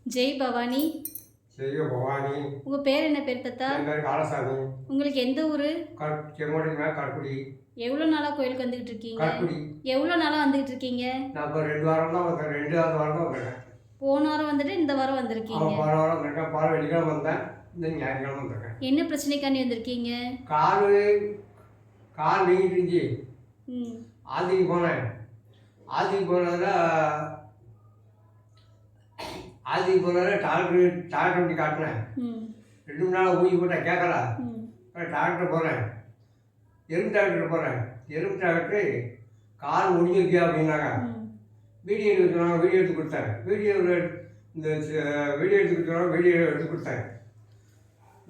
ஜெய் பவானி. ஜெய பவானி. உங்க பேர் என்ன பேர் தாத்தா? என் பேர் காலசாமி. உங்களுக்கு எந்த ஊரு? செங்கோட்டை மேல கற்குடி. எவ்வளோ நாளா கோயிலுக்கு வந்துகிட்டு இருக்கீங்க? கற்குடி. எவ்வளோ நாளா வந்துகிட்டு இருக்கீங்க? நான் இப்போ 2 வாரம் தான் வந்தேன். 2வது வாரம் தான் வந்திருக்கேன். போன வாரம் வந்துட்டு இந்த வாரம் வந்திருக்கீங்க. போன வாரம் வந்திருக்கேன். போன வெள்ளிக்கிழமை வந்தேன். இந்த ஞாயிற்றுக்கிழமை வந்திருக்கேன். என்ன பிரச்சனைக்காண்டி வந்திருக்கீங்க? கால் வீங்கிட்டு இருந்துச்சு. ம். ஆதிக்கு போனேன். ஆதிக்கு போனதில் டாக்டர் அப்படி காட்டினேன். 2 3 நாள் ஊசி போட்டேன், கேட்கல. டாக்டர் போகிறேன், எறும்பு டாக்டர் போகிறேன். எறும்பு டாக்டர் கால் முடிஞ்சிருக்கியா அப்படின்னாங்க. வீடியோ எடுத்து சொன்னாங்க, வீடியோ எடுத்து கொடுத்தேன். வீடியோ எடுத்து கொடுத்தாங்க, வீடியோ எடுத்து கொடுத்தேன்.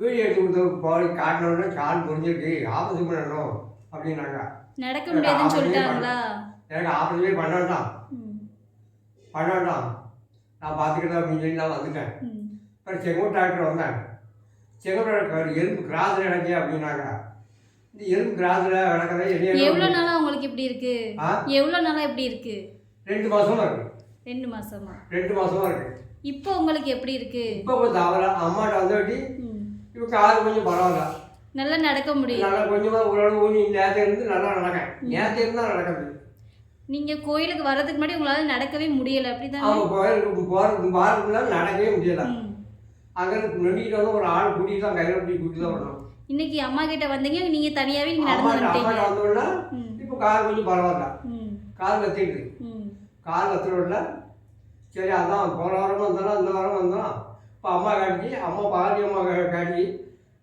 வீடியோ எடுத்து கொடுத்த பாடி காட்டினோடனே கால் முடிஞ்சிருக்கு, ஆப்ரேஷன் பண்ணணும் அப்படின்னாங்க. நடக்க முடியாதுன்னு சொல்லிட்டாங்களா? எனக்கு ஆப்ரேஷனே பண்ணாண்டாம். நான் பார்த்துக்கிட்டேன் அப்படின்னு சொல்லி நான் வந்துட்டேன். அப்புறம் செங்கோட்டை டாக்டர் வந்தேன். செங்கோட்டை டாக்டர் எறும்பு கிராஸில் நடக்கே அப்படின்னாங்க. இந்த எறும்பு கிராஸில் நடக்கிறத எவ்வளோ நாளாக உங்களுக்கு இப்படி இருக்கு? எவ்வளோ நாளாக எப்படி இருக்கு? 2 மாதமாக இருக்கு. 2 மாசமா? 2 மாதமாக இருக்கு. இப்போ உங்களுக்கு எப்படி இருக்கு? இப்போ கொஞ்சம் தவறா அம்மாட்ட வந்தபடி இப்போ கால் கொஞ்சம் பரவாயில்ல, நல்லா நடக்க முடியும். நல்லா கொஞ்சமாக ஓரளவு ஊனி நேரத்தை இருந்து நல்லா நடக்கேன். நேரத்தை இருந்தால் நடக்கிறது. நீங்க கோயிலுக்கு வர்றதுக்கு முன்னாடி உங்களால நடக்கவே முடியல, அப்படிதான்? அவங்க கோயிலுக்கு போகிறதுக்குள்ள நடக்கவே முடியல. அங்கே நொண்டிக்கிட்டு வந்து ஒரு ஆள் கூட்டிட்டு தான், கையில் கூட்டிட்டு தான் வரணும். இன்னைக்கு அம்மா கிட்ட வந்தீங்க, நீங்க தனியாவே நீங்க நடந்து வந்துட்டீங்க. அம்மாட்ட வந்தோடனே இப்போ கால் கொஞ்சம் பரவாயில்ல, கால் வத்திட்டு. கால் வத்துறோம்ல, சரி அதான் போன வாரமும் வந்தோம், இந்த வாரம் வந்தோம். இப்போ அம்மா காட்டிச்சு, பாட்டி அம்மா காட்டி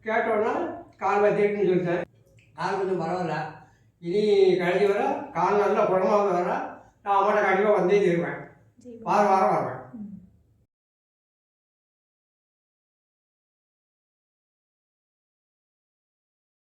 கேட்டோன்னா கால் வத்திட்டுன்னு சொல்லிட்டேன். கால் கொஞ்சம் பரவாயில்ல. இனி கழிஞ்சு வர கால் நல்லா குணமாக வர நான் அம்மாட்ட கண்டிப்பாக வந்தே தருவேன். வாரம் வருவேன்.